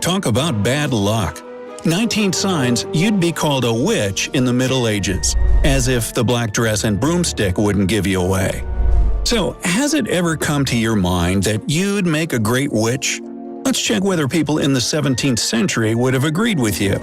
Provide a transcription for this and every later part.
talk about bad luck. 19 signs you'd be called a witch in the Middle Ages, as if the black dress and broomstick wouldn't give you away. So, has it ever come to your mind that you'd make a great witch? Let's check whether people in the 17th century would have agreed with you.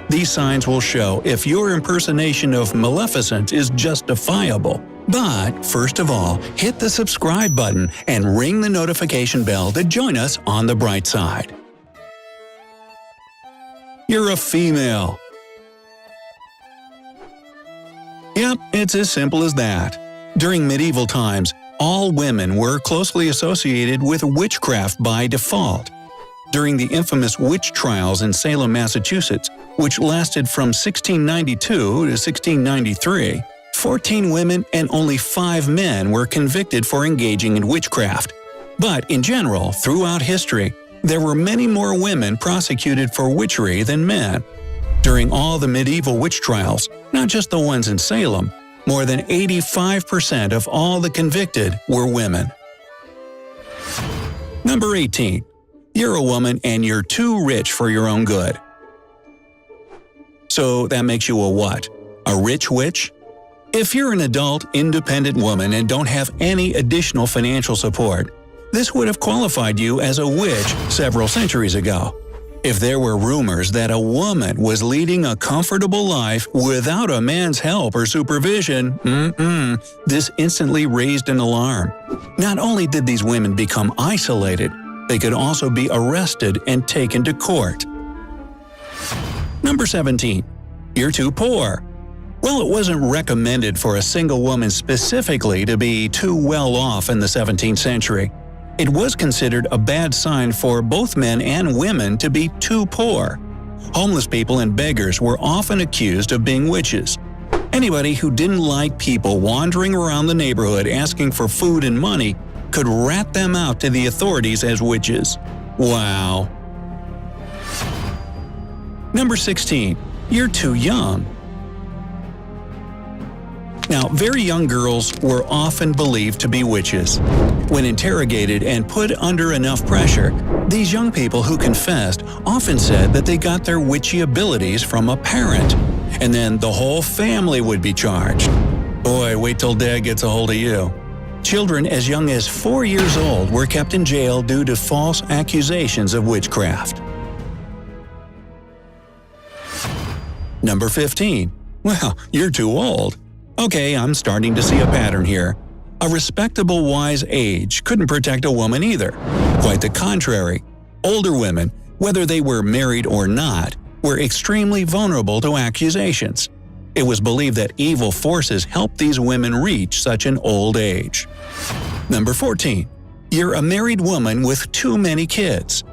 These signs will show if your impersonation of Maleficent is justifiable. But first of all, hit the subscribe button and ring the notification bell to join us on the bright side. You're a female. Yep, it's as simple as that. During medieval times, all women were closely associated with witchcraft by default. During the infamous witch trials in Salem, Massachusetts, which lasted from 1692 to 1693, 14 women and only 5 men were convicted for engaging in witchcraft. But in general, throughout history, there were many more women prosecuted for witchery than men. During all the medieval witch trials, not just the ones in Salem, more than 85% of all the convicted were women. Number 18. You're a woman and you're too rich for your own good. So that makes you a what? A rich witch? If you're an adult, independent woman and don't have any additional financial support, this would have qualified you as a witch several centuries ago. If there were rumors that a woman was leading a comfortable life without a man's help or supervision, this instantly raised an alarm. Not only did these women become isolated, they could also be arrested and taken to court. Number 17. You're too poor. Well, it wasn't recommended for a single woman specifically to be too well off in the 17th century. It was considered a bad sign for both men and women to be too poor. Homeless people and beggars were often accused of being witches. Anybody who didn't like people wandering around the neighborhood asking for food and money could rat them out to the authorities as witches. Wow. Number 16. You're too young. Now, very young girls were often believed to be witches. When interrogated and put under enough pressure, these young people who confessed often said that they got their witchy abilities from a parent, and then the whole family would be charged. Boy, wait till Dad gets a hold of you. Children as young as 4 years old were kept in jail due to false accusations of witchcraft. Number 15. Well, you're too old. Okay, I'm starting to see a pattern here. A respectable wise age couldn't protect a woman either. Quite the contrary. Older women, whether they were married or not, were extremely vulnerable to accusations. It was believed that evil forces helped these women reach such an old age. Number 14. You're a married woman with too many kids.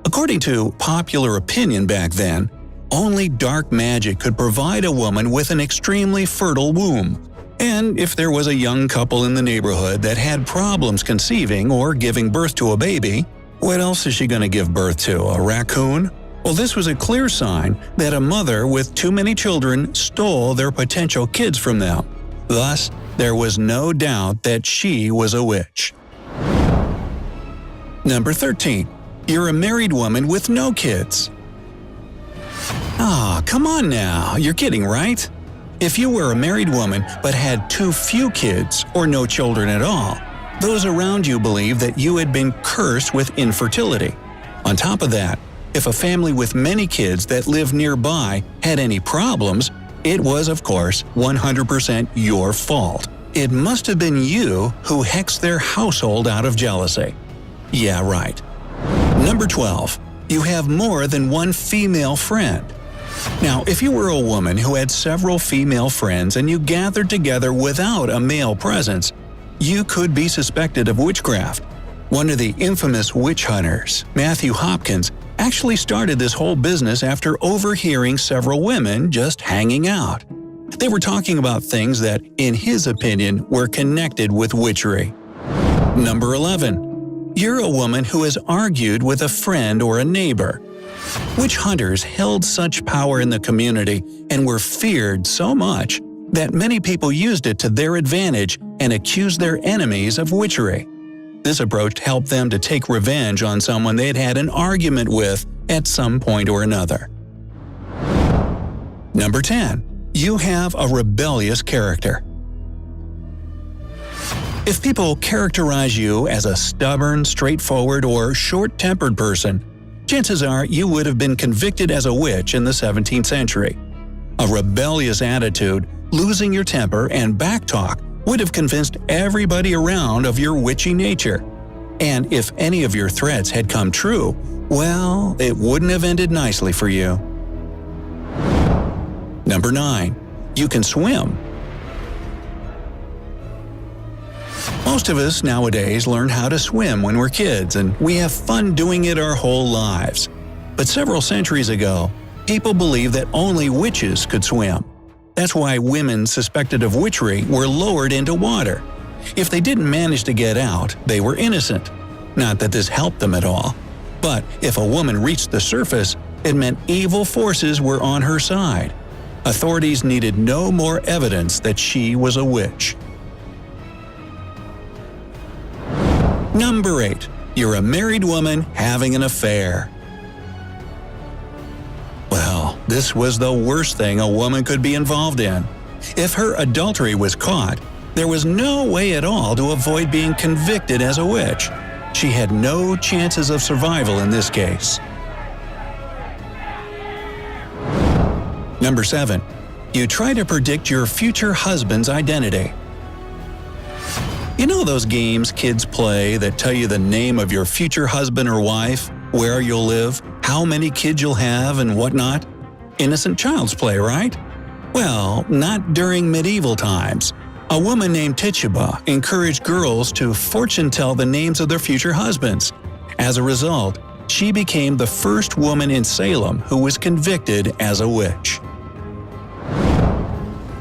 According to popular opinion back then, only dark magic could provide a woman with an extremely fertile womb. And if there was a young couple in the neighborhood that had problems conceiving or giving birth to a baby, what else is she going to give birth to, a raccoon? Well, this was a clear sign that a mother with too many children stole their potential kids from them. Thus, there was no doubt that she was a witch. Number 13. You're a married woman with no kids. Come on now, you're kidding, right? If you were a married woman but had too few kids or no children at all, those around you believed that you had been cursed with infertility. On top of that, if a family with many kids that lived nearby had any problems, it was, of course, 100% your fault. It must have been you who hexed their household out of jealousy. Yeah, right. Number 12. You have more than one female friend. Now, if you were a woman who had several female friends and you gathered together without a male presence, you could be suspected of witchcraft. One of the infamous witch hunters, Matthew Hopkins, actually started this whole business after overhearing several women just hanging out. They were talking about things that, in his opinion, were connected with witchery. Number 11. You're a woman who has argued with a friend or a neighbor. Witch hunters held such power in the community and were feared so much that many people used it to their advantage and accused their enemies of witchery. This approach helped them to take revenge on someone they'd had an argument with at some point or another. Number 10. You have a rebellious character. If people characterize you as a stubborn, straightforward, or short-tempered person, chances are you would have been convicted as a witch in the 17th century. A rebellious attitude, losing your temper, and backtalk would have convinced everybody around of your witchy nature. And if any of your threats had come true, well, it wouldn't have ended nicely for you. Number 9. You can swim. Most of us nowadays learn how to swim when we're kids, and we have fun doing it our whole lives. But several centuries ago, people believed that only witches could swim. That's why women suspected of witchery were lowered into water. If they didn't manage to get out, they were innocent. Not that this helped them at all. But if a woman reached the surface, it meant evil forces were on her side. Authorities needed no more evidence that she was a witch. Number 8. You're a married woman having an affair. Well, this was the worst thing a woman could be involved in. If her adultery was caught, there was no way at all to avoid being convicted as a witch. She had no chances of survival in this case. Number 7. You try to predict your future husband's identity. You know those games kids play that tell you the name of your future husband or wife, where you'll live, how many kids you'll have, and whatnot? Innocent child's play, right? Well, not during medieval times. A woman named Tituba encouraged girls to fortune-tell the names of their future husbands. As a result, she became the first woman in Salem who was convicted as a witch.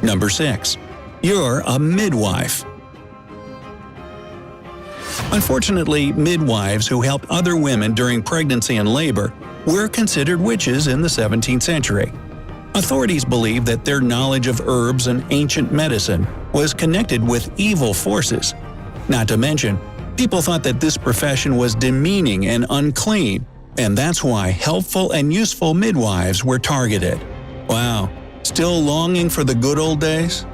Number 6. You're a midwife. Unfortunately, midwives who helped other women during pregnancy and labor were considered witches in the 17th century. Authorities believed that their knowledge of herbs and ancient medicine was connected with evil forces. Not to mention, people thought that this profession was demeaning and unclean, and that's why helpful and useful midwives were targeted. Wow, still longing for the good old days?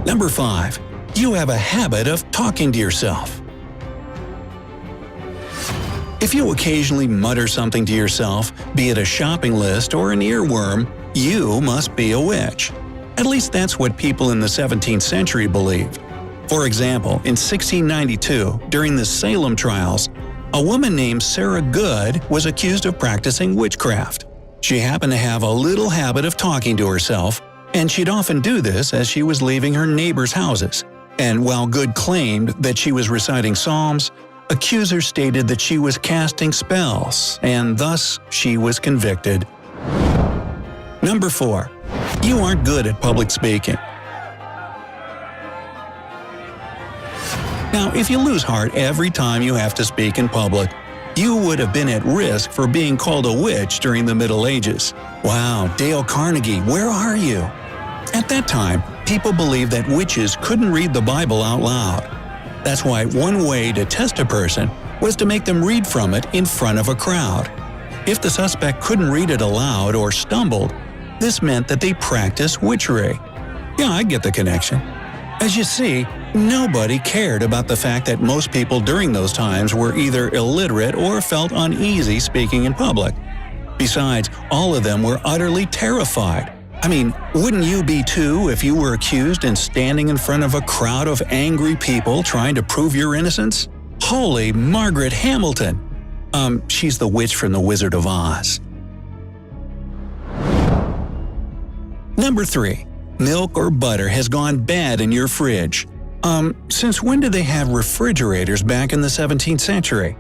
Number 5. You have a habit of talking to yourself. If you occasionally mutter something to yourself, be it a shopping list or an earworm, you must be a witch. At least that's what people in the 17th century believed. For example, in 1692, during the Salem trials, a woman named Sarah Good was accused of practicing witchcraft. She happened to have a little habit of talking to herself, and she'd often do this as she was leaving her neighbors' houses. And while Good claimed that she was reciting psalms, accusers stated that she was casting spells, and thus she was convicted. Number 4. You aren't good at public speaking. Now, if you lose heart every time you have to speak in public, you would have been at risk for being called a witch during the Middle Ages. Wow, Dale Carnegie, where are you? At that time, people believed that witches couldn't read the Bible out loud. That's why one way to test a person was to make them read from it in front of a crowd. If the suspect couldn't read it aloud or stumbled, this meant that they practiced witchery. Yeah, I get the connection. As you see, nobody cared about the fact that most people during those times were either illiterate or felt uneasy speaking in public. Besides, all of them were utterly terrified. I mean, wouldn't you be too if you were accused and standing in front of a crowd of angry people trying to prove your innocence? Holy Margaret Hamilton! She's the witch from The Wizard of Oz. Number 3. Milk or butter has gone bad in your fridge. Since when did they have refrigerators back in the 17th century?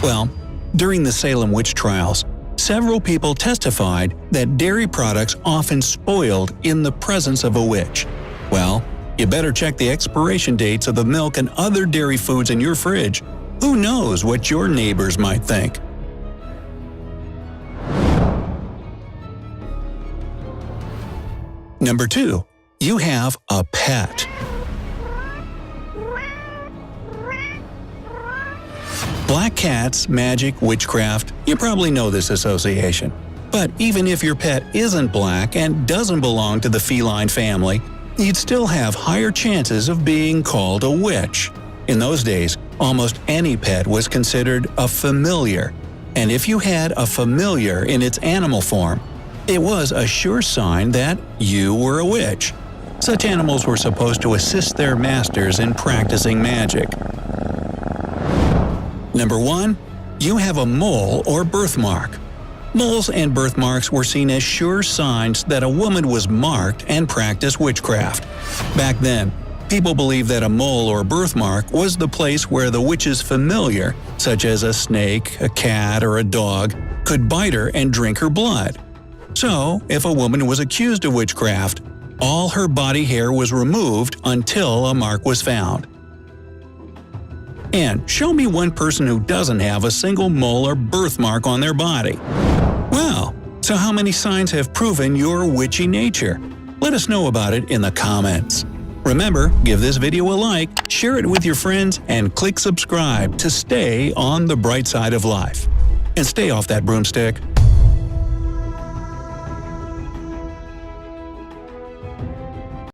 Well, during the Salem witch trials, several people testified that dairy products often spoiled in the presence of a witch. Well, you better check the expiration dates of the milk and other dairy foods in your fridge. Who knows what your neighbors might think? Number 2. You have a pet. Black cats, magic, witchcraft, you probably know this association. But even if your pet isn't black and doesn't belong to the feline family, you'd still have higher chances of being called a witch. In those days, almost any pet was considered a familiar, and if you had a familiar in its animal form, it was a sure sign that you were a witch. Such animals were supposed to assist their masters in practicing magic. Number 1. You have a mole or birthmark. Moles and birthmarks were seen as sure signs that a woman was marked and practiced witchcraft. Back then, people believed that a mole or birthmark was the place where the witch's familiar, such as a snake, a cat, or a dog, could bite her and drink her blood. So, if a woman was accused of witchcraft, all her body hair was removed until a mark was found. And show me one person who doesn't have a single mole or birthmark on their body. Wow, so how many signs have proven your witchy nature? Let us know about it in the comments. Remember, give this video a like, share it with your friends, and click subscribe to stay on the bright side of life. And stay off that broomstick.